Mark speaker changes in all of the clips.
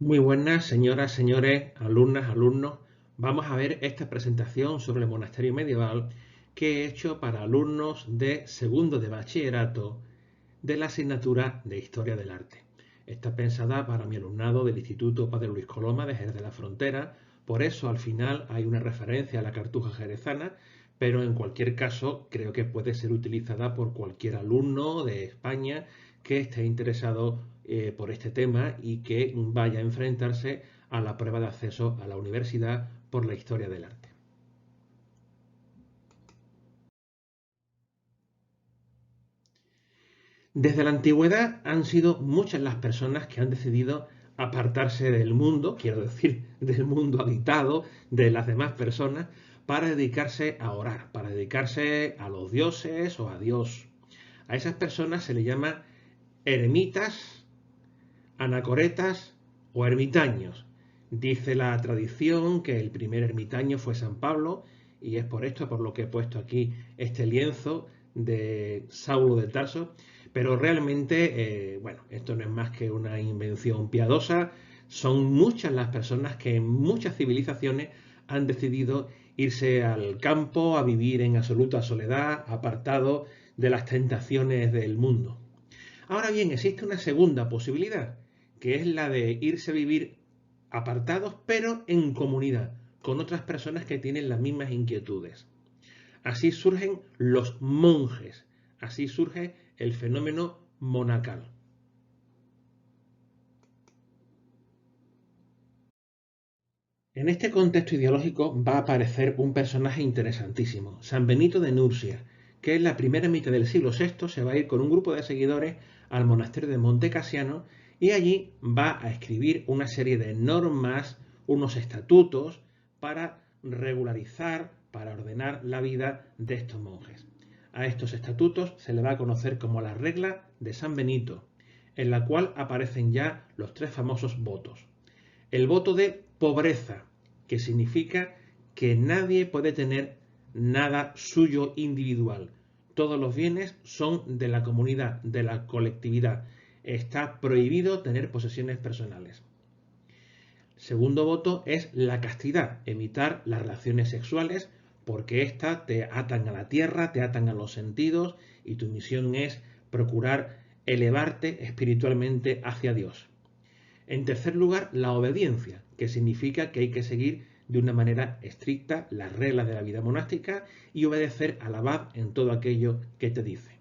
Speaker 1: Muy buenas, señoras, señores, alumnas, alumnos. Vamos a ver esta presentación sobre el monasterio medieval que he hecho para alumnos de segundo de bachillerato de la asignatura de Historia del Arte. Está pensada para mi alumnado del Instituto Padre Luis Coloma de Jerez de la Frontera, por eso al final hay una referencia a la cartuja jerezana, pero en cualquier caso creo que puede ser utilizada por cualquier alumno de España que esté interesado por este tema y que vaya a enfrentarse a la prueba de acceso a la universidad por la historia del arte. Desde la antigüedad han sido muchas las personas que han decidido apartarse del mundo, quiero decir, del mundo habitado, de las demás personas, para dedicarse a orar, para dedicarse a los dioses o a Dios. A esas personas se les llama eremitas, anacoretas o ermitaños. Dice la tradición que el primer ermitaño fue San Pablo, y es por esto por lo que he puesto aquí este lienzo de Saulo de Tarso, pero realmente, bueno, esto no es más que una invención piadosa. Son muchas las personas que en muchas civilizaciones han decidido irse al campo a vivir en absoluta soledad, apartado de las tentaciones del mundo. Ahora bien, existe una segunda posibilidad, que es la de irse a vivir apartados, pero en comunidad, con otras personas que tienen las mismas inquietudes. Así surgen los monjes, así surge el fenómeno monacal. En este contexto ideológico va a aparecer un personaje interesantísimo, San Benito de Nursia, que en la primera mitad del siglo VI se va a ir con un grupo de seguidores al monasterio de Monte Cassiano y allí va a escribir una serie de normas, unos estatutos para regularizar, para ordenar la vida de estos monjes. A estos estatutos se le va a conocer como la regla de San Benito, en la cual aparecen ya los tres famosos votos. El voto de pobreza, que significa que nadie puede tener nada suyo individual. Todos los bienes son de la comunidad, de la colectividad. Está prohibido tener posesiones personales. Segundo voto es la castidad, evitar las relaciones sexuales porque éstas te atan a la tierra, te atan a los sentidos y tu misión es procurar elevarte espiritualmente hacia Dios. En tercer lugar, la obediencia, que significa que hay que seguir de una manera estricta las reglas de la vida monástica y obedecer al abad en todo aquello que te dice.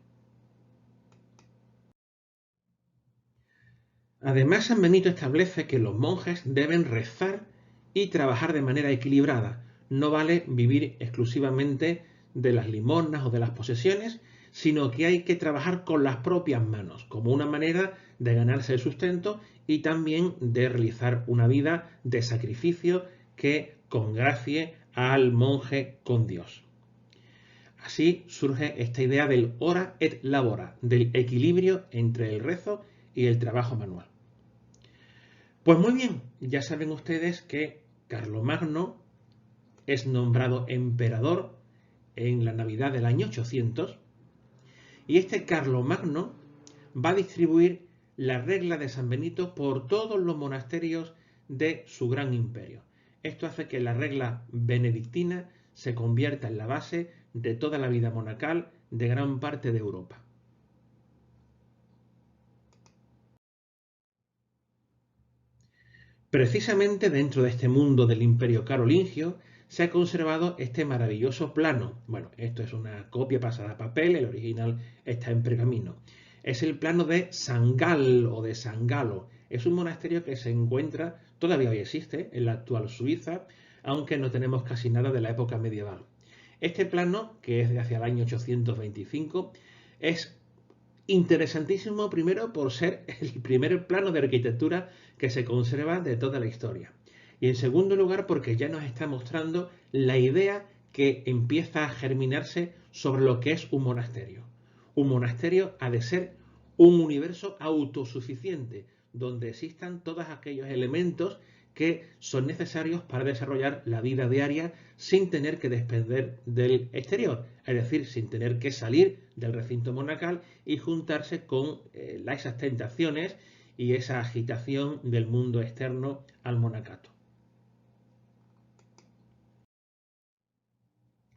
Speaker 1: Además, San Benito establece que los monjes deben rezar y trabajar de manera equilibrada. No vale vivir exclusivamente de las limosnas o de las posesiones, sino que hay que trabajar con las propias manos, como una manera de ganarse el sustento y también de realizar una vida de sacrificio que congracie al monje con Dios. Así surge esta idea del ora et labora, del equilibrio entre el rezo y el trabajo manual. Pues muy bien, ya saben ustedes que Carlomagno es nombrado emperador en la Navidad del año 800 y este Carlomagno va a distribuir la regla de San Benito por todos los monasterios de su gran imperio. Esto hace que la regla benedictina se convierta en la base de toda la vida monacal de gran parte de Europa. Precisamente dentro de este mundo del imperio carolingio se ha conservado este maravilloso plano. Bueno, esto es una copia pasada a papel, el original está en pergamino. Es el plano de San Gal o de San Galo. Es un monasterio que se encuentra, todavía hoy existe, en la actual Suiza, aunque no tenemos casi nada de la época medieval. Este plano, que es de hacia el año 825, es interesantísimo primero por ser el primer plano de arquitectura que se conserva de toda la historia. Y en segundo lugar porque ya nos está mostrando la idea que empieza a germinarse sobre lo que es un monasterio. Un monasterio ha de ser un universo autosuficiente, donde existan todos aquellos elementos que son necesarios para desarrollar la vida diaria sin tener que depender del exterior, es decir, sin tener que salir del recinto monacal y juntarse con esas tentaciones y esa agitación del mundo externo al monacato.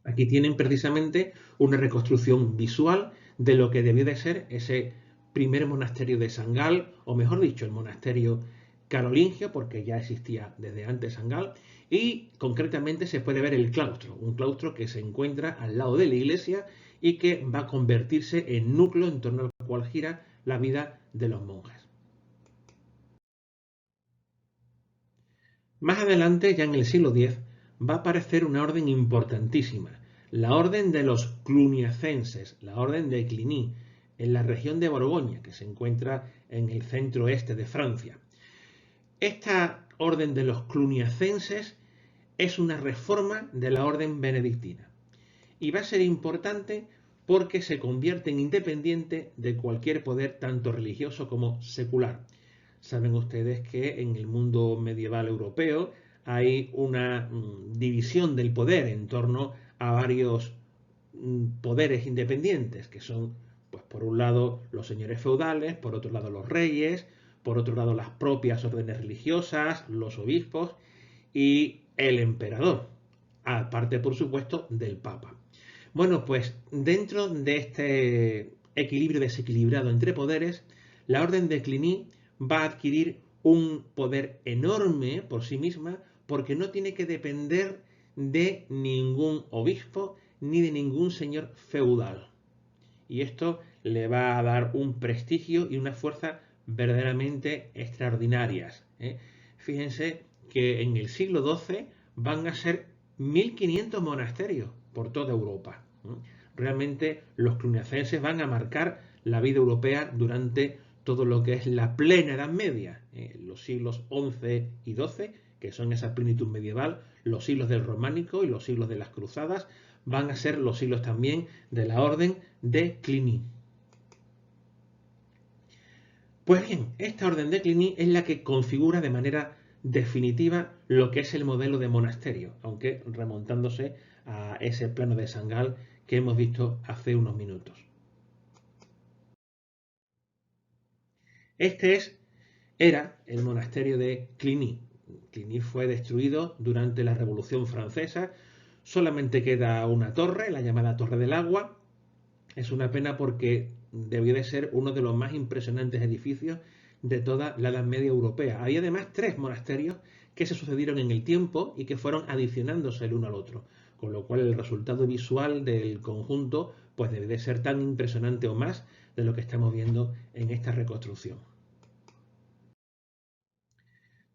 Speaker 1: Aquí tienen precisamente una reconstrucción visual de lo que debió de ser ese primer monasterio de San Gal, o mejor dicho, el monasterio carolingio, porque ya existía desde antes San Gal, y concretamente se puede ver el claustro, un claustro que se encuentra al lado de la iglesia y que va a convertirse en núcleo en torno al cual gira la vida de los monjes. Más adelante, ya en el siglo X, va a aparecer una orden importantísima, la orden de los cluniacenses, la orden de Cluny, en la región de Borgoña, que se encuentra en el centro este de Francia. Esta orden de los cluniacenses es una reforma de la orden benedictina y va a ser importante porque se convierte en independiente de cualquier poder tanto religioso como secular. Saben ustedes que en el mundo medieval europeo hay una división del poder en torno a varios poderes independientes, que son, pues por un lado, los señores feudales, por otro lado, los reyes, por otro lado, las propias órdenes religiosas, los obispos y el emperador, aparte, por supuesto, del papa. Bueno, pues dentro de este equilibrio desequilibrado entre poderes, la orden de Cluny va a adquirir un poder enorme por sí misma porque no tiene que depender de ningún obispo ni de ningún señor feudal. Y esto le va a dar un prestigio y una fuerza verdaderamente extraordinarias. Fíjense que en el siglo XII van a ser 1500 monasterios por toda Europa. Realmente los cluniacenses van a marcar la vida europea durante todo lo que es la plena Edad Media, los siglos XI y XII, que son esa plenitud medieval, los siglos del románico y los siglos de las cruzadas, van a ser los siglos también de la orden de Cluny. Pues bien, esta orden de Cluny es la que configura de manera definitiva lo que es el modelo de monasterio, aunque remontándose a ese plano de San Gal que hemos visto hace unos minutos. Era el monasterio de Cluny. Cluny fue destruido durante la Revolución Francesa. Solamente queda una torre, la llamada Torre del Agua. Es una pena porque debió de ser uno de los más impresionantes edificios de toda la Edad Media europea. Había además 3 monasterios que se sucedieron en el tiempo y que fueron adicionándose el uno al otro, con lo cual el resultado visual del conjunto pues debe de ser tan impresionante o más de lo que estamos viendo en esta reconstrucción.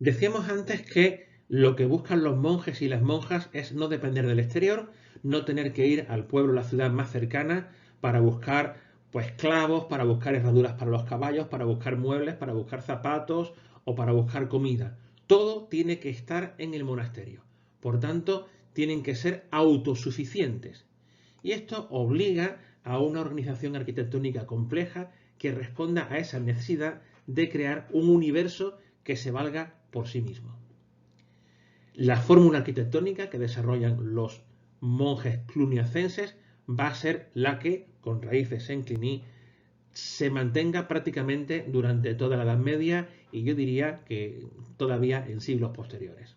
Speaker 1: Decíamos antes que lo que buscan los monjes y las monjas es no depender del exterior, no tener que ir al pueblo o la ciudad más cercana para buscar pues clavos, para buscar herraduras para los caballos, para buscar muebles, para buscar zapatos o para buscar comida. Todo tiene que estar en el monasterio. Por tanto, tienen que ser autosuficientes. Y esto obliga a una organización arquitectónica compleja que responda a esa necesidad de crear un universo que se valga por sí mismo. La fórmula arquitectónica que desarrollan los monjes cluniacenses va a ser la que, con raíces en Cluny, se mantenga prácticamente durante toda la Edad Media y yo diría que todavía en siglos posteriores.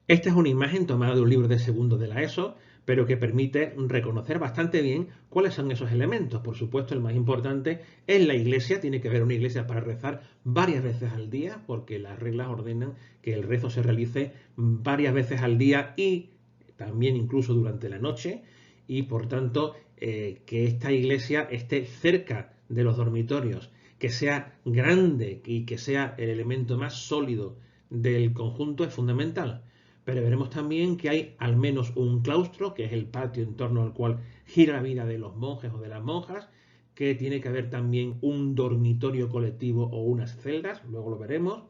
Speaker 1: Esta es una imagen tomada de un libro de segundo de la ESO, pero que permite reconocer bastante bien cuáles son esos elementos. Por supuesto, el más importante es la iglesia. Tiene que haber una iglesia para rezar varias veces al día, porque las reglas ordenan que el rezo se realice varias veces al día y también incluso durante la noche. Y por tanto, que esta iglesia esté cerca de los dormitorios, que sea grande y que sea el elemento más sólido del conjunto es fundamental. Pero veremos también que hay al menos un claustro, que es el patio en torno al cual gira la vida de los monjes o de las monjas, que tiene que haber también un dormitorio colectivo o unas celdas, luego lo veremos,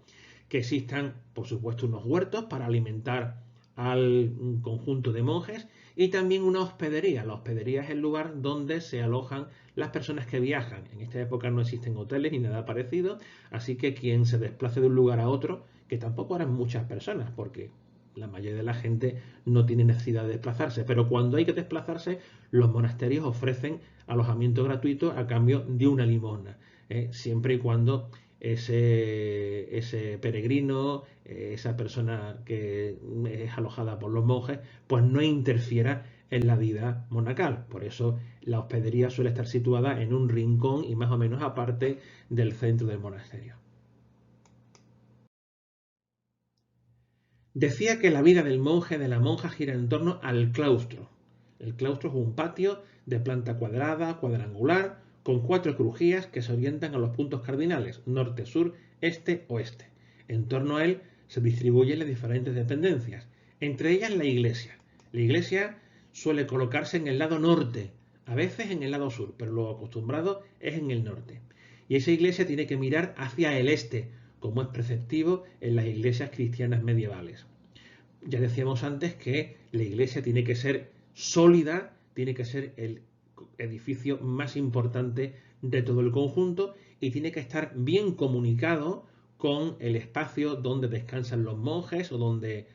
Speaker 1: que existan, por supuesto, unos huertos para alimentar al conjunto de monjes y también una hospedería. La hospedería es el lugar donde se alojan las personas que viajan. En esta época no existen hoteles ni nada parecido, así que quien se desplace de un lugar a otro, que tampoco eran muchas personas, porque la mayoría de la gente no tiene necesidad de desplazarse, pero cuando hay que desplazarse, los monasterios ofrecen alojamiento gratuito a cambio de una limosna, siempre y cuando ese peregrino, esa persona que es alojada por los monjes, pues no interfiera en la vida monacal. Por eso la hospedería suele estar situada en un rincón y más o menos aparte del centro del monasterio. Decía que la vida del monje, de la monja, gira en torno al claustro. El claustro es un patio de planta cuadrada, cuadrangular, con 4 crujías que se orientan a los puntos cardinales, norte, sur, este, oeste. En torno a él se distribuyen las diferentes dependencias, entre ellas la iglesia. La iglesia suele colocarse en el lado norte, a veces en el lado sur, pero lo acostumbrado es en el norte. Y esa iglesia tiene que mirar hacia el este, como es preceptivo en las iglesias cristianas medievales. Ya decíamos antes que la iglesia tiene que ser sólida, tiene que ser el edificio más importante de todo el conjunto y tiene que estar bien comunicado con el espacio donde descansan los monjes o donde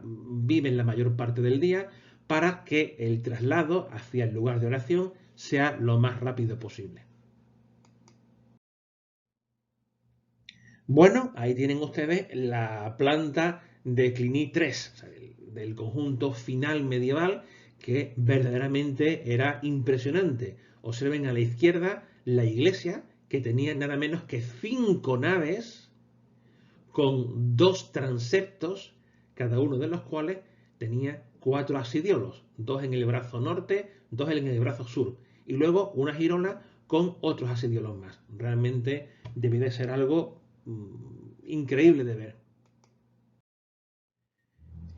Speaker 1: viven la mayor parte del día, para que el traslado hacia el lugar de oración sea lo más rápido posible. Bueno, ahí tienen ustedes la planta de Cluny 3, o sea, del conjunto final medieval, que verdaderamente era impresionante. Observen a la izquierda la iglesia, que tenía nada menos que 5 naves con 2 transeptos, cada uno de los cuales tenía 4 absidiolos, 2 en el brazo norte, 2 en el brazo sur, y luego una girola con otros absidiolos más. Realmente debía de ser algo increíble de ver.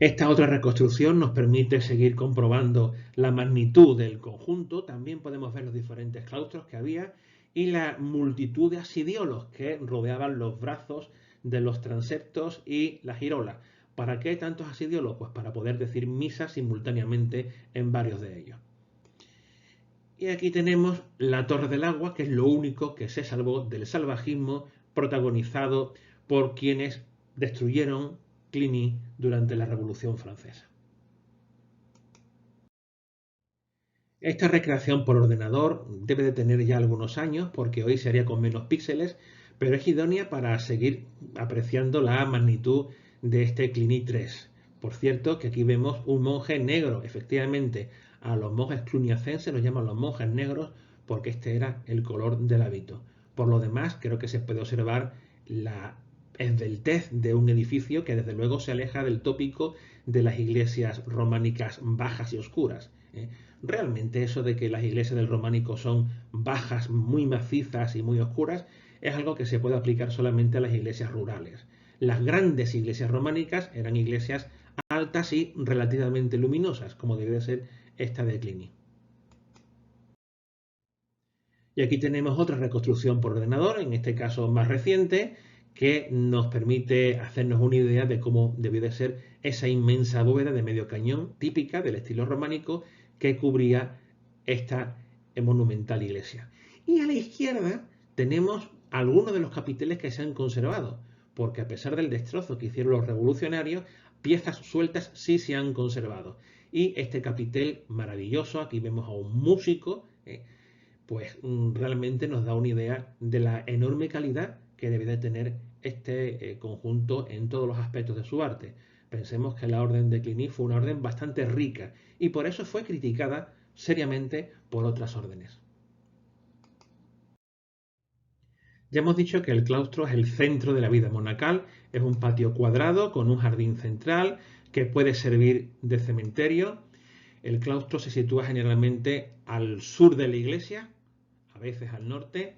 Speaker 1: Esta otra reconstrucción nos permite seguir comprobando la magnitud del conjunto. También podemos ver los diferentes claustros que había y la multitud de absidiolos que rodeaban los brazos de los transeptos y la girola. ¿Para qué tantos absidiolos? Pues para poder decir misa simultáneamente en varios de ellos. Y aquí tenemos la Torre del Agua, que es lo único que se salvó del salvajismo protagonizado por quienes destruyeron Cluny durante la Revolución Francesa. Esta recreación por ordenador debe de tener ya algunos años, porque hoy se haría con menos píxeles, pero es idónea para seguir apreciando la magnitud de este Cluny 3. Por cierto, que aquí vemos un monje negro. Efectivamente, a los monjes cluniacenses los llaman los monjes negros porque este era el color del hábito. Por lo demás, creo que se puede observar la esbeltez de un edificio que desde luego se aleja del tópico de las iglesias románicas bajas y oscuras. Realmente eso de que las iglesias del románico son bajas, muy macizas y muy oscuras es algo que se puede aplicar solamente a las iglesias rurales. Las grandes iglesias románicas eran iglesias altas y relativamente luminosas, como debe de ser esta de Cluny. Y aquí tenemos otra reconstrucción por ordenador, en este caso más reciente, que nos permite hacernos una idea de cómo debió de ser esa inmensa bóveda de medio cañón típica del estilo románico que cubría esta monumental iglesia. Y a la izquierda tenemos algunos de los capiteles que se han conservado, porque a pesar del destrozo que hicieron los revolucionarios, piezas sueltas sí se han conservado. Y este capitel maravilloso, aquí vemos a un músico, pues realmente nos da una idea de la enorme calidad que debe de tener este conjunto en todos los aspectos de su arte. Pensemos que la orden de Cluny fue una orden bastante rica y por eso fue criticada seriamente por otras órdenes. Ya hemos dicho que el claustro es el centro de la vida monacal, es un patio cuadrado con un jardín central que puede servir de cementerio. El claustro se sitúa generalmente al sur de la iglesia, a veces al norte,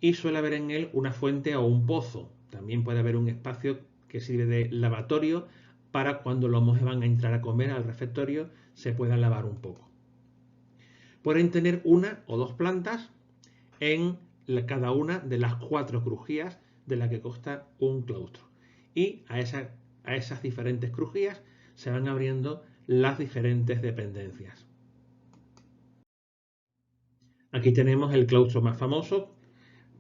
Speaker 1: y suele haber en él una fuente o un pozo. También puede haber un espacio que sirve de lavatorio para cuando los monjes van a entrar a comer al refectorio se puedan lavar un poco. Pueden tener una o dos plantas en cada una de las 4 crujías de la que consta un claustro. Y a esas diferentes crujías se van abriendo las diferentes dependencias. Aquí tenemos el claustro más famoso,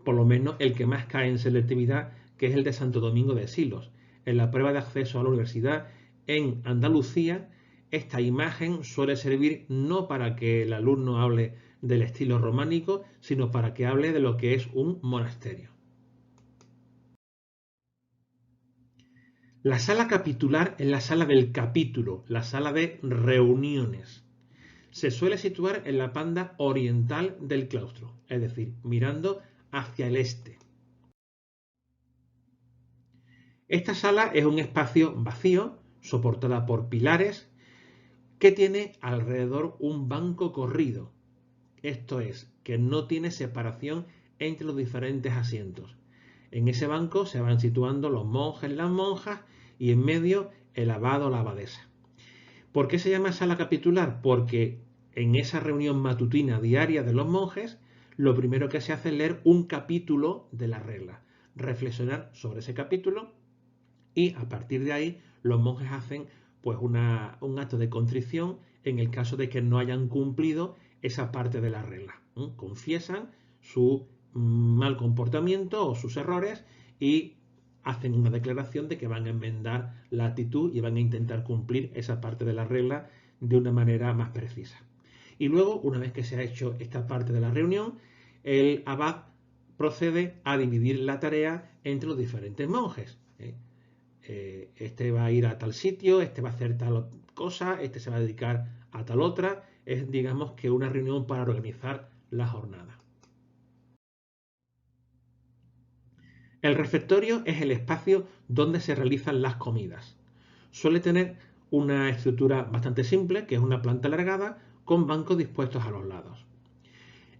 Speaker 1: por lo menos el que más cae en selectividad, que es el de Santo Domingo de Silos. En la prueba de acceso a la universidad en Andalucía, esta imagen suele servir no para que el alumno hable del estilo románico, sino para que hable de lo que es un monasterio. La sala capitular es la sala del capítulo, la sala de reuniones. Se suele situar en la banda oriental del claustro, es decir, mirando hacia el este. Esta sala es un espacio vacío, soportada por pilares, que tiene alrededor un banco corrido. Esto es, que no tiene separación entre los diferentes asientos. En ese banco se van situando los monjes, las monjas y en medio el abad o la abadesa. ¿Por qué se llama sala capitular? Porque en esa reunión matutina diaria de los monjes, lo primero que se hace es leer un capítulo de la regla, reflexionar sobre ese capítulo y a partir de ahí los monjes hacen pues un acto de contrición en el caso de que no hayan cumplido esa parte de la regla. Confiesan su mal comportamiento o sus errores y hacen una declaración de que van a enmendar la actitud y van a intentar cumplir esa parte de la regla de una manera más precisa. Y luego, una vez que se ha hecho esta parte de la reunión, el abad procede a dividir la tarea entre los diferentes monjes. Este va a ir a tal sitio, este va a hacer tal cosa, este se va a dedicar a tal otra. Es, digamos, que una reunión para organizar la jornada. El refectorio es el espacio donde se realizan las comidas. Suele tener una estructura bastante simple, que es una planta alargada con bancos dispuestos a los lados.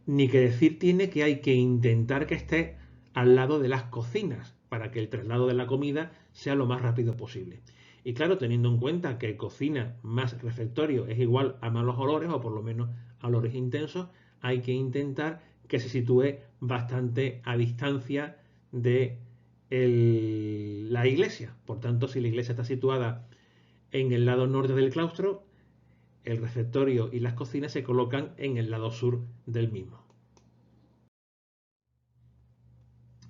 Speaker 1: Ni que decir tiene que hay que intentar que esté al lado de las cocinas para que el traslado de la comida sea lo más rápido posible. Y claro, teniendo en cuenta que cocina más refectorio es igual a malos olores o por lo menos a olores intensos, hay que intentar que se sitúe bastante a distancia de la iglesia. Por tanto, si la iglesia está situada en el lado norte del claustro, el refectorio y las cocinas se colocan en el lado sur del mismo.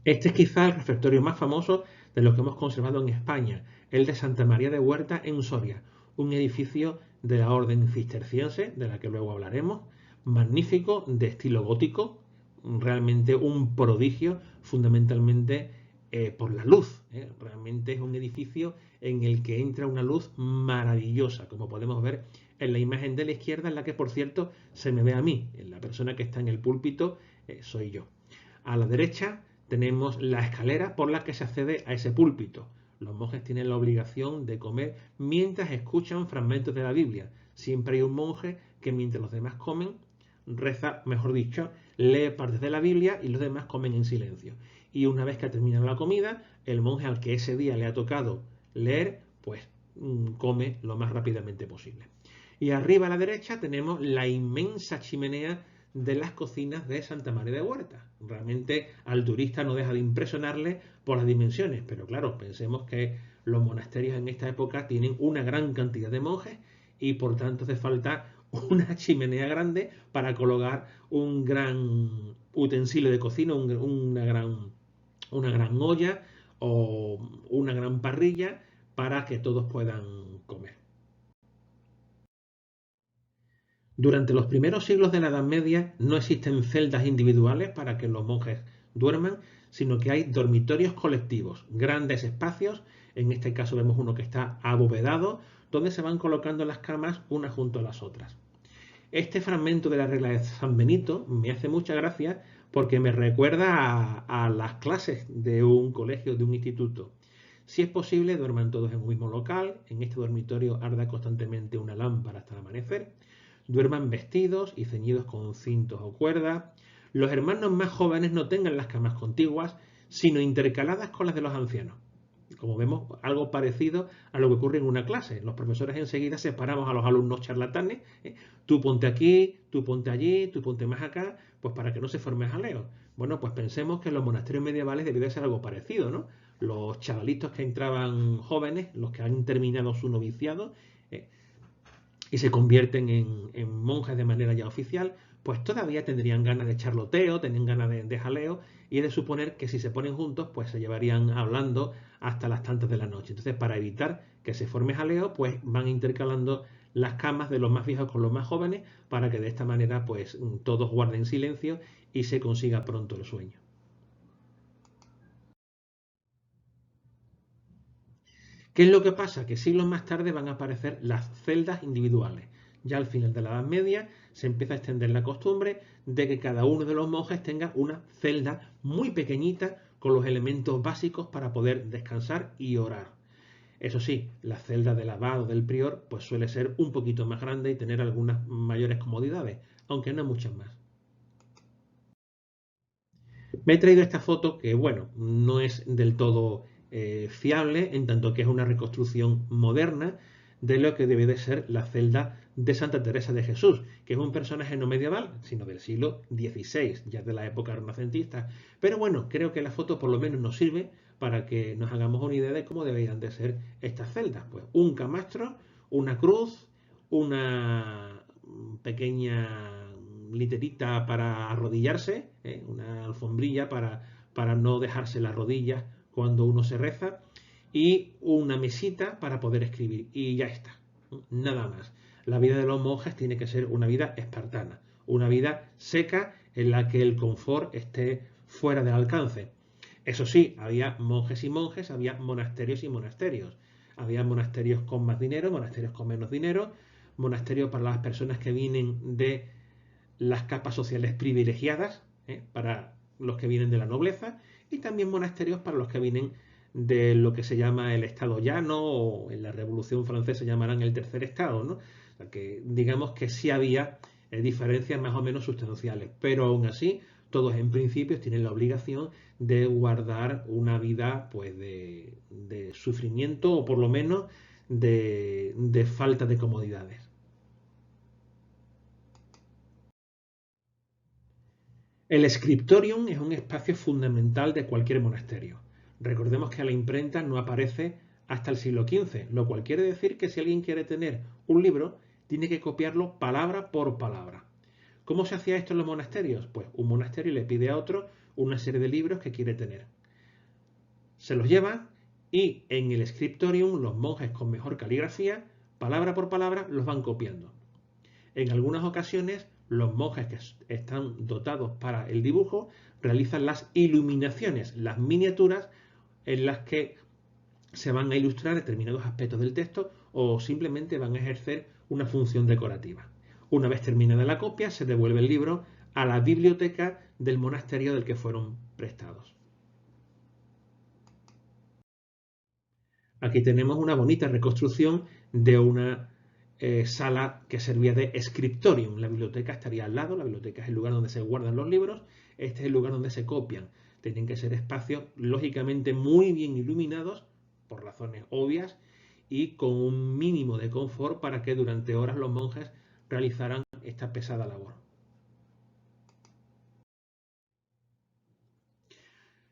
Speaker 1: Este es quizá el refectorio más famoso de los que hemos conservado en España, el de Santa María de Huerta en Soria, un edificio de la orden cisterciense, de la que luego hablaremos, magnífico, de estilo gótico, realmente un prodigio, fundamentalmente por la luz. Realmente es un edificio en el que entra una luz maravillosa, como podemos ver en la imagen de la izquierda, en la que, por cierto, se me ve a mí, en la persona que está en el púlpito soy yo. A la derecha tenemos la escalera por la que se accede a ese púlpito. Los monjes tienen la obligación de comer mientras escuchan fragmentos de la Biblia. Siempre hay un monje que mientras los demás comen, reza, mejor dicho, lee partes de la Biblia y los demás comen en silencio. Y una vez que ha terminado la comida, el monje al que ese día le ha tocado leer, pues come lo más rápidamente posible. Y arriba a la derecha tenemos la inmensa chimenea de las cocinas de Santa María de Huerta. Realmente al turista no deja de impresionarle por las dimensiones, pero claro, pensemos que los monasterios en esta época tienen una gran cantidad de monjes y por tanto hace falta una chimenea grande para colocar un gran utensilio de cocina, una gran olla o una gran parrilla para que todos puedan comer. Durante los primeros siglos de la Edad Media no existen celdas individuales para que los monjes duerman, sino que hay dormitorios colectivos, grandes espacios, en este caso vemos uno que está abovedado, donde se van colocando las camas unas junto a las otras. Este fragmento de la regla de San Benito me hace mucha gracia porque me recuerda a las clases de un colegio, de un instituto. Si es posible, duerman todos en un mismo local, en este dormitorio arda constantemente una lámpara hasta el amanecer, duerman vestidos y ceñidos con cintos o cuerdas, los hermanos más jóvenes no tengan las camas contiguas, sino intercaladas con las de los ancianos. Como vemos, algo parecido a lo que ocurre en una clase. Los profesores enseguida separamos a los alumnos charlatanes. Tú ponte aquí, tú ponte allí, tú ponte más acá, pues para que no se forme jaleo. Bueno, pues pensemos que en los monasterios medievales debía de ser algo parecido, ¿no? Los chavalitos que entraban jóvenes, los que han terminado su noviciado, y se convierten en monjes de manera ya oficial, pues todavía tendrían ganas de charloteo, tendrían ganas de jaleo, y es de suponer que si se ponen juntos, pues se llevarían hablando hasta las tantas de la noche. Entonces, para evitar que se forme jaleo, pues van intercalando las camas de los más viejos con los más jóvenes para que de esta manera pues todos guarden silencio y se consiga pronto el sueño. ¿Qué es lo que pasa? Que siglos más tarde van a aparecer las celdas individuales. Ya al final de la Edad Media se empieza a extender la costumbre de que cada uno de los monjes tenga una celda muy pequeñita con los elementos básicos para poder descansar y orar. Eso sí, la celda del abad o del prior pues suele ser un poquito más grande y tener algunas mayores comodidades, aunque no muchas más. Me he traído esta foto que, bueno, no es del todo fiable, en tanto que es una reconstrucción moderna de lo que debe de ser la celda de Santa Teresa de Jesús, que es un personaje no medieval, sino del siglo XVI, ya de la época renacentista. Pero bueno, creo que la foto por lo menos nos sirve para que nos hagamos una idea de cómo deberían de ser estas celdas. Pues un camastro, una cruz, una pequeña literita para arrodillarse, una alfombrilla para no dejarse las rodillas cuando uno se reza, y una mesita para poder escribir. Y ya está, nada más. La vida de los monjes tiene que ser una vida espartana, una vida seca en la que el confort esté fuera del alcance. Eso sí, había monjes y monjes, había monasterios y monasterios. Había monasterios con más dinero, monasterios con menos dinero, monasterios para las personas que vienen de las capas sociales privilegiadas, para los que vienen de la nobleza, y también monasterios para los que vienen de lo que se llama el Estado llano, o en la Revolución Francesa llamarán el tercer Estado, ¿no? O sea, que digamos que sí había diferencias más o menos sustanciales, pero aún así todos en principio tienen la obligación de guardar una vida pues de sufrimiento o por lo menos de falta de comodidades. El scriptorium es un espacio fundamental de cualquier monasterio. Recordemos que la imprenta no aparece hasta el siglo XV, lo cual quiere decir que si alguien quiere tener un libro, tiene que copiarlo palabra por palabra. ¿Cómo se hacía esto en los monasterios? Pues un monasterio le pide a otro una serie de libros que quiere tener. Se los lleva y en el scriptorium los monjes con mejor caligrafía, palabra por palabra, los van copiando. En algunas ocasiones, los monjes que están dotados para el dibujo realizan las iluminaciones, las miniaturas en las que se van a ilustrar determinados aspectos del texto o simplemente van a ejercer una función decorativa. Una vez terminada la copia, se devuelve el libro a la biblioteca del monasterio del que fueron prestados. Aquí tenemos una bonita reconstrucción de una sala que servía de scriptorium. La biblioteca estaría al lado, la biblioteca es el lugar donde se guardan los libros, este es el lugar donde se copian. Tienen que ser espacios lógicamente muy bien iluminados, por razones obvias, y con un mínimo de confort para que durante horas los monjes realizaran esta pesada labor.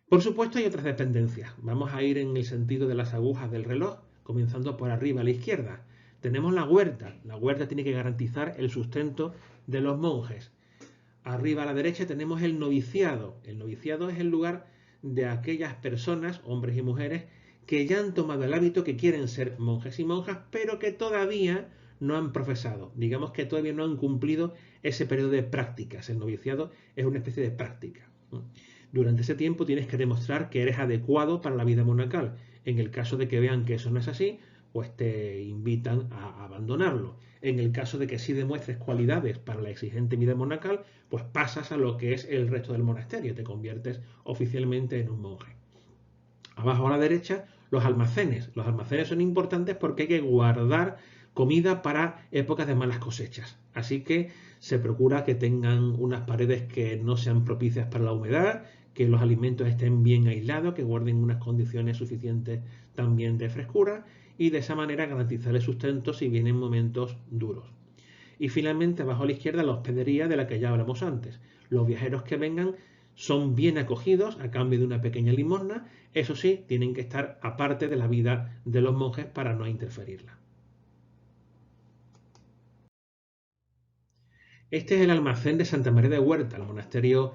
Speaker 1: Por supuesto hay otras dependencias. Vamos a ir en el sentido de las agujas del reloj, comenzando por arriba a la izquierda. Tenemos la huerta. La huerta tiene que garantizar el sustento de los monjes. Arriba a la derecha tenemos el noviciado. El noviciado es el lugar de aquellas personas, hombres y mujeres, que ya han tomado el hábito, que quieren ser monjes y monjas, pero que todavía no han profesado. Digamos que todavía no han cumplido ese periodo de prácticas. El noviciado es una especie de práctica. Durante ese tiempo tienes que demostrar que eres adecuado para la vida monacal. En el caso de que vean que eso no es así, pues te invitan a abandonarlo. En el caso de que sí demuestres cualidades para la exigente vida monacal, pues pasas a lo que es el resto del monasterio, te conviertes oficialmente en un monje. Abajo a la derecha, los almacenes. Los almacenes son importantes porque hay que guardar comida para épocas de malas cosechas. Así que se procura que tengan unas paredes que no sean propicias para la humedad, que los alimentos estén bien aislados, que guarden unas condiciones suficientes también de frescura y de esa manera garantizar el sustento si vienen momentos duros. Y finalmente, abajo a la izquierda, la hospedería de la que ya hablamos antes. Los viajeros que vengan son bien acogidos a cambio de una pequeña limosna. Eso sí, tienen que estar aparte de la vida de los monjes para no interferirla. Este es el almacén de Santa María de Huerta, el monasterio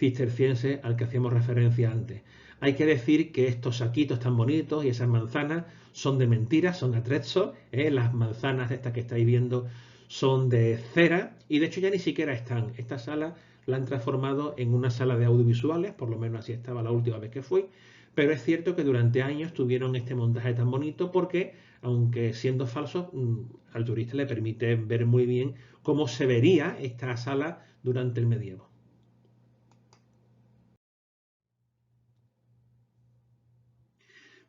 Speaker 1: cisterciense al que hacíamos referencia antes. Hay que decir que estos saquitos tan bonitos y esas manzanas son de mentira, son atrezzo. Las manzanas estas que estáis viendo son de cera y de hecho ya ni siquiera están. Esta sala la han transformado en una sala de audiovisuales, por lo menos así estaba la última vez que fui, pero es cierto que durante años tuvieron este montaje tan bonito porque, aunque siendo falso, al turista le permite ver muy bien cómo se vería esta sala durante el medievo.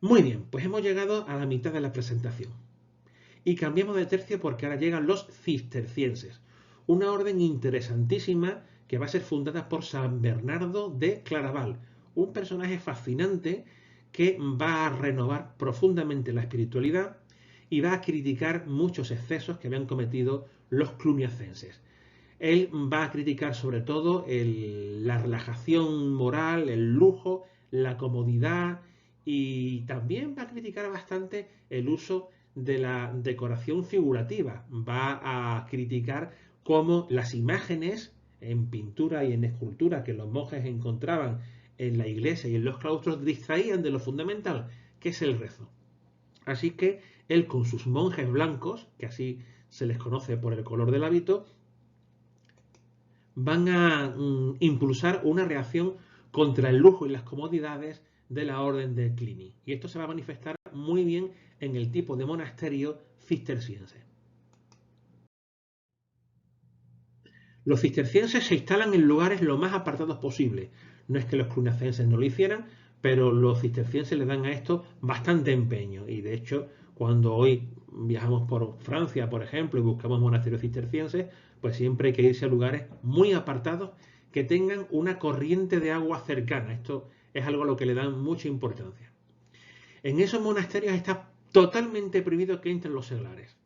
Speaker 1: Muy bien, pues hemos llegado a la mitad de la presentación. Y cambiamos de tercio porque ahora llegan los cistercienses, una orden interesantísima que va a ser fundada por San Bernardo de Claraval, un personaje fascinante que va a renovar profundamente la espiritualidad y va a criticar muchos excesos que habían cometido los cluniacenses. Él va a criticar sobre todo la relajación moral, el lujo, la comodidad y también va a criticar bastante el uso de la decoración figurativa. Va a criticar cómo las imágenes en pintura y en escultura que los monjes encontraban en la iglesia y en los claustros distraían de lo fundamental, que es el rezo. Así que él con sus monjes blancos, que así se les conoce por el color del hábito, van a impulsar una reacción contra el lujo y las comodidades de la orden de Cluny. Y esto se va a manifestar muy bien en el tipo de monasterio cisterciense. Los cistercienses se instalan en lugares lo más apartados posible. No es que los cluniacenses no lo hicieran, pero los cistercienses le dan a esto bastante empeño. Y de hecho, cuando hoy viajamos por Francia, por ejemplo, y buscamos monasterios cistercienses, pues siempre hay que irse a lugares muy apartados que tengan una corriente de agua cercana. Esto es algo a lo que le dan mucha importancia. En esos monasterios está totalmente prohibido que entren los seglares.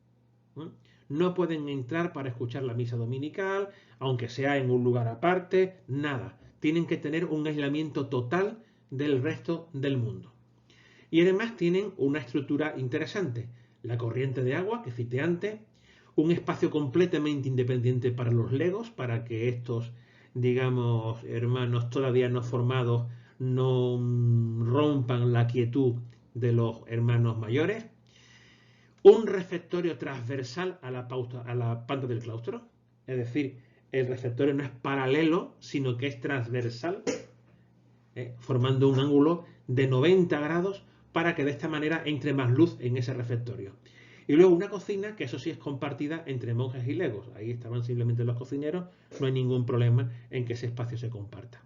Speaker 1: No pueden entrar para escuchar la misa dominical, aunque sea en un lugar aparte, nada. Tienen que tener un aislamiento total del resto del mundo. Y además tienen una estructura interesante. La corriente de agua, que cité antes, un espacio completamente independiente para los legos, para que estos, digamos, hermanos todavía no formados no rompan la quietud de los hermanos mayores. Un refectorio transversal a la panta del claustro, es decir, el refectorio no es paralelo, sino que es transversal, formando un ángulo de 90 grados para que de esta manera entre más luz en ese refectorio. Y luego una cocina que eso sí es compartida entre monjes y legos. Ahí estaban simplemente los cocineros, no hay ningún problema en que ese espacio se comparta.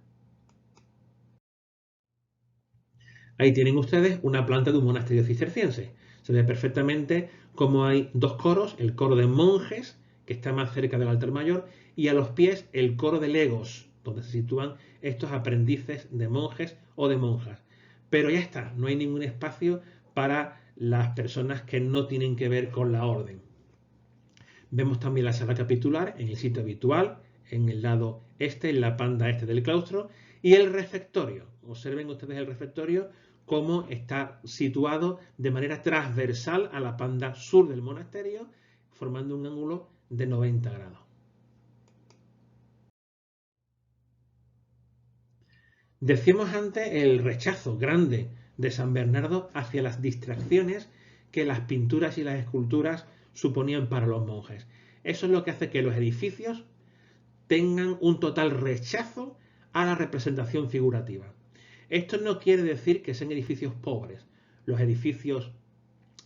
Speaker 1: Ahí tienen ustedes una planta de un monasterio cisterciense. Se ve perfectamente cómo hay dos coros, el coro de monjes, que está más cerca del altar mayor, y a los pies el coro de legos, donde se sitúan estos aprendices de monjes o de monjas. Pero ya está, no hay ningún espacio para las personas que no tienen que ver con la orden. Vemos también la sala capitular en el sitio habitual, en el lado este, en la panda este del claustro, y el refectorio. Observen ustedes el refectorio cómo está situado de manera transversal a la panda sur del monasterio, formando un ángulo de 90 grados. Decíamos antes el rechazo grande de San Bernardo hacia las distracciones que las pinturas y las esculturas suponían para los monjes. Eso es lo que hace que los edificios tengan un total rechazo a la representación figurativa. Esto no quiere decir que sean edificios pobres. Los edificios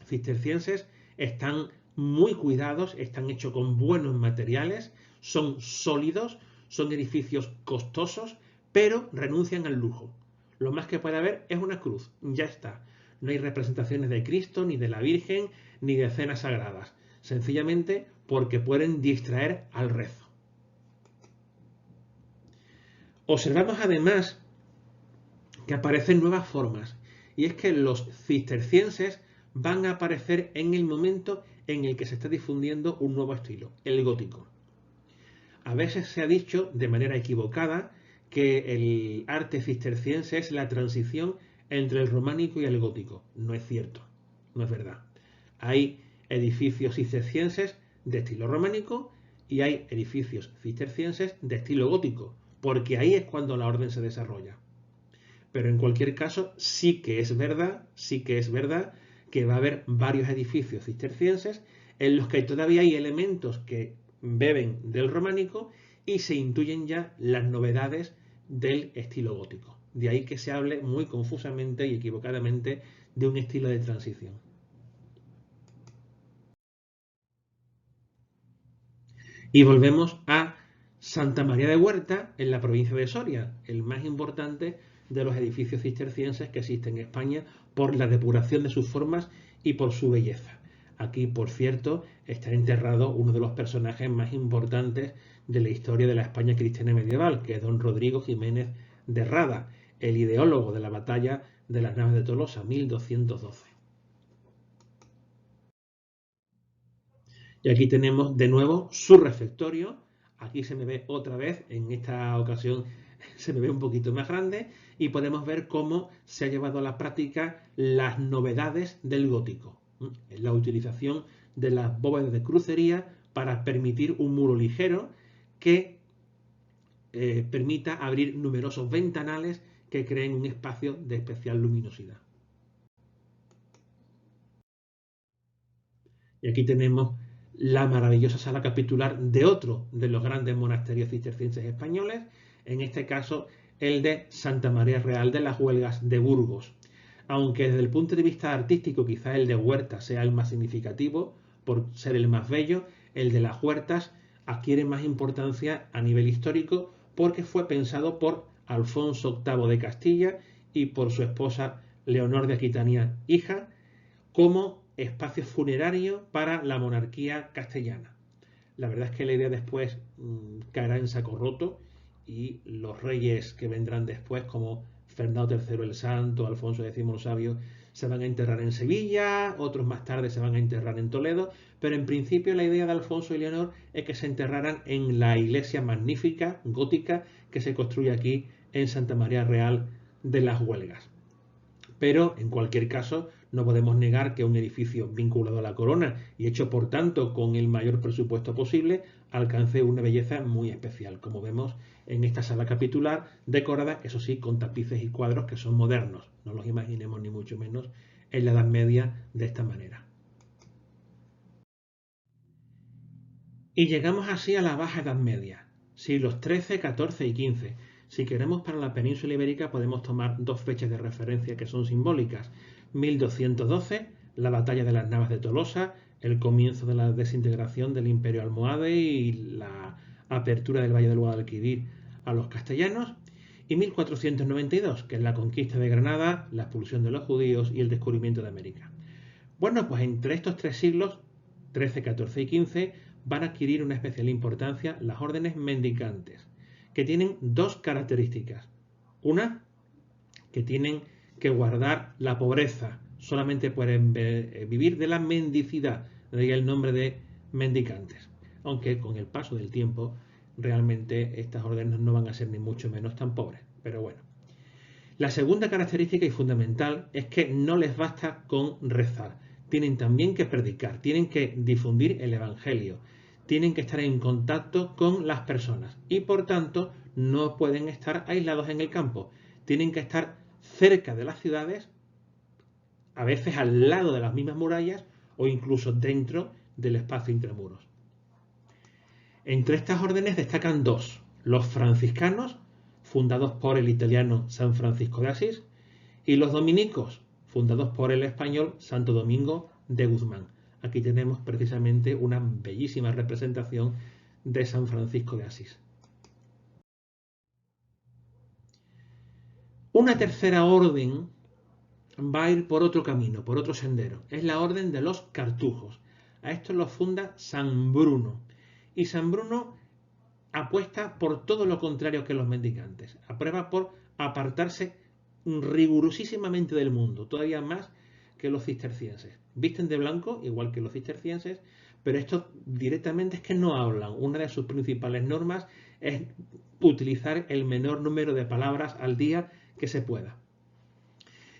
Speaker 1: cistercienses están muy cuidados, están hechos con buenos materiales, son sólidos, son edificios costosos, pero renuncian al lujo. Lo más que puede haber es una cruz, ya está. No hay representaciones de Cristo, ni de la Virgen, ni de escenas sagradas. Sencillamente porque pueden distraer al rezo. Observamos además que aparecen nuevas formas, y es que los cistercienses van a aparecer en el momento en el que se está difundiendo un nuevo estilo, el gótico. A veces se ha dicho, de manera equivocada, que el arte cisterciense es la transición entre el románico y el gótico. No es cierto, no es verdad. Hay edificios cistercienses de estilo románico y hay edificios cistercienses de estilo gótico. porque ahí es cuando la orden se desarrolla. Pero en cualquier caso, sí que es verdad que va a haber varios edificios cistercienses en los que todavía hay elementos que beben del románico y se intuyen ya las novedades del estilo gótico. De ahí que se hable muy confusamente y equivocadamente de un estilo de transición. Y volvemos a Santa María de Huerta, en la provincia de Soria, el más importante de los edificios cistercienses que existen en España por la depuración de sus formas y por su belleza. Aquí, por cierto, está enterrado uno de los personajes más importantes de la historia de la España cristiana medieval, que es don Rodrigo Jiménez de Rada, el ideólogo de la batalla de las Navas de Tolosa, 1212. Y aquí tenemos de nuevo su refectorio. Aquí se me ve otra vez, en esta ocasión se me ve un poquito más grande y podemos ver cómo se ha llevado a la práctica las novedades del gótico. La utilización de las bóvedas de crucería para permitir un muro ligero que permita abrir numerosos ventanales que creen un espacio de especial luminosidad. Y aquí tenemos la maravillosa sala capitular de otro de los grandes monasterios cistercienses españoles, en este caso el de Santa María Real de las Huelgas de Burgos. Aunque desde el punto de vista artístico quizá el de Huerta sea el más significativo, por ser el más bello, el de las Huertas adquiere más importancia a nivel histórico porque fue pensado por Alfonso VIII de Castilla y por su esposa Leonor de Aquitania, hija, como espacio funerario para la monarquía castellana. La verdad es que la idea después caerá en saco roto y los reyes que vendrán después, como Fernando III el Santo, Alfonso X el Sabio, se van a enterrar en Sevilla, otros más tarde se van a enterrar en Toledo, pero en principio la idea de Alfonso y Leonor es que se enterraran en la iglesia magnífica, gótica, que se construye aquí en Santa María Real de las Huelgas. Pero, en cualquier caso, no podemos negar que un edificio vinculado a la corona y hecho, por tanto, con el mayor presupuesto posible, alcance una belleza muy especial, como vemos en esta sala capitular, decorada, eso sí, con tapices y cuadros que son modernos. No los imaginemos ni mucho menos en la Edad Media de esta manera. Y llegamos así a la Baja Edad Media, siglos XIII, XIV y XV. Si queremos para la península ibérica podemos tomar dos fechas de referencia que son simbólicas. 1212, la batalla de las Navas de Tolosa, el comienzo de la desintegración del Imperio almohade y la apertura del Valle del Guadalquivir a los castellanos. Y 1492, que es la conquista de Granada, la expulsión de los judíos y el descubrimiento de América. Bueno, pues entre estos tres siglos, XIII, XIV y XV, van a adquirir una especial importancia las órdenes mendicantes, que tienen dos características. Una, que tienen que guardar la pobreza, solamente pueden vivir de la mendicidad, de ahí el nombre de mendicantes. Aunque con el paso del tiempo, realmente estas órdenes no van a ser ni mucho menos tan pobres, pero bueno. La segunda característica y fundamental es que no les basta con rezar, tienen también que predicar, tienen que difundir el Evangelio, tienen que estar en contacto con las personas y por tanto no pueden estar aislados en el campo, tienen que estar cerca de las ciudades, a veces al lado de las mismas murallas o incluso dentro del espacio intramuros. Entre estas órdenes destacan dos, los franciscanos, fundados por el italiano San Francisco de Asís, y los dominicos, fundados por el español Santo Domingo de Guzmán. Aquí tenemos precisamente una bellísima representación de San Francisco de Asís. Una tercera orden va a ir por otro camino, por otro sendero. Es la orden de los cartujos. A esto lo funda San Bruno. Y San Bruno apuesta por todo lo contrario que los mendicantes. Aprueba por apartarse rigurosísimamente del mundo, todavía más que los cistercienses. Visten de blanco, igual que los cistercienses, pero estos directamente es que no hablan. Una de sus principales normas es utilizar el menor número de palabras al día que se pueda.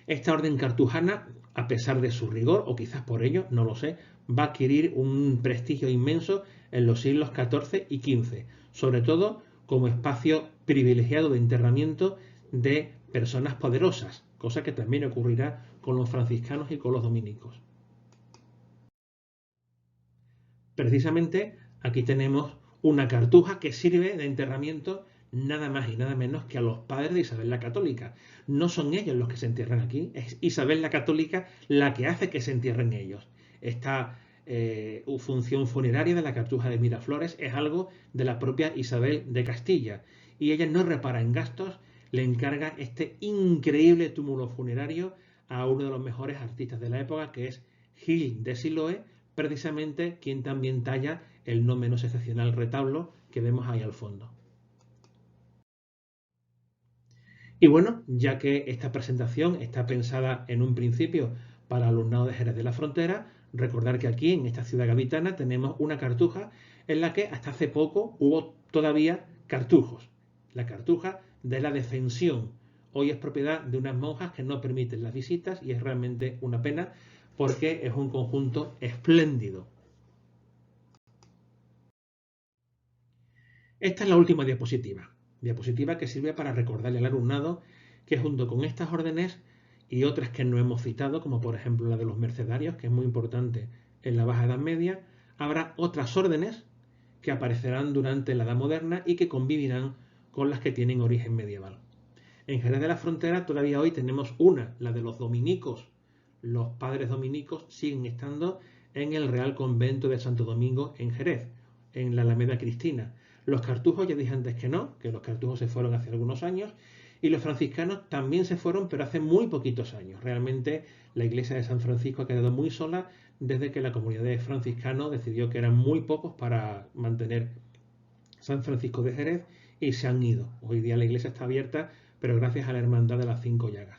Speaker 1: Esta orden cartujana, a pesar de su rigor, o quizás por ello, no lo sé, va a adquirir un prestigio inmenso en los siglos XIV y XV, sobre todo como espacio privilegiado de enterramiento de personas poderosas, cosa que también ocurrirá con los franciscanos y con los dominicos. Precisamente aquí tenemos una cartuja que sirve de enterramiento nada más y nada menos que a los padres de Isabel la Católica. No son ellos los que se entierran aquí, es Isabel la Católica la que hace que se entierren ellos. Esta función funeraria de la cartuja de Miraflores es algo de la propia Isabel de Castilla y ella no repara en gastos, le encarga este increíble túmulo funerario a uno de los mejores artistas de la época, que es Gil de Siloé, precisamente quien también talla el no menos excepcional retablo que vemos ahí al fondo. Y bueno, ya que esta presentación está pensada en un principio para alumnado de Jerez de la Frontera, recordar que aquí en esta ciudad gaditana tenemos una cartuja en la que hasta hace poco hubo todavía cartujos. La cartuja de la Defensión. Hoy es propiedad de unas monjas que no permiten las visitas y es realmente una pena porque es un conjunto espléndido. Esta es la última diapositiva que sirve para recordarle al alumnado que junto con estas órdenes y otras que no hemos citado, como por ejemplo la de los mercedarios, que es muy importante en la Baja Edad Media, habrá otras órdenes que aparecerán durante la Edad Moderna y que convivirán con las que tienen origen medieval. En Jerez de la Frontera todavía hoy tenemos una, la de los dominicos. Los padres dominicos siguen estando en el Real Convento de Santo Domingo en Jerez, en la Alameda Cristina. Los cartujos ya dije antes que no, que los cartujos se fueron hace algunos años, y los franciscanos también se fueron, pero hace muy poquitos años. Realmente la iglesia de San Francisco ha quedado muy sola desde que la comunidad de franciscanos decidió que eran muy pocos para mantener San Francisco de Jerez y se han ido. Hoy día la iglesia está abierta, pero gracias a la Hermandad de las Cinco Llagas.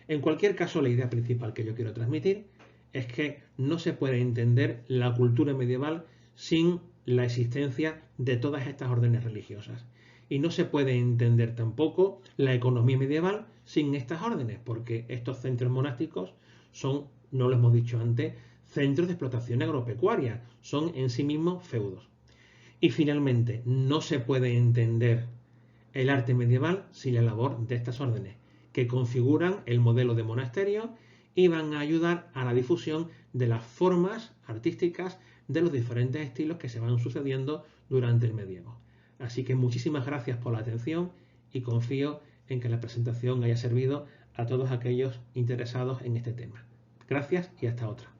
Speaker 1: En cualquier caso, la idea principal que yo quiero transmitir es que no se puede entender la cultura medieval sin la existencia de todas estas órdenes religiosas. Y no se puede entender tampoco la economía medieval sin estas órdenes, porque estos centros monásticos son, no lo hemos dicho antes, centros de explotación agropecuaria, son en sí mismos feudos. Y finalmente, no se puede entender el arte medieval sin la labor de estas órdenes, que configuran el modelo de monasterio y van a ayudar a la difusión de las formas artísticas de los diferentes estilos que se van sucediendo durante el medievo. Así que muchísimas gracias por la atención y confío en que la presentación haya servido a todos aquellos interesados en este tema. Gracias y hasta otra.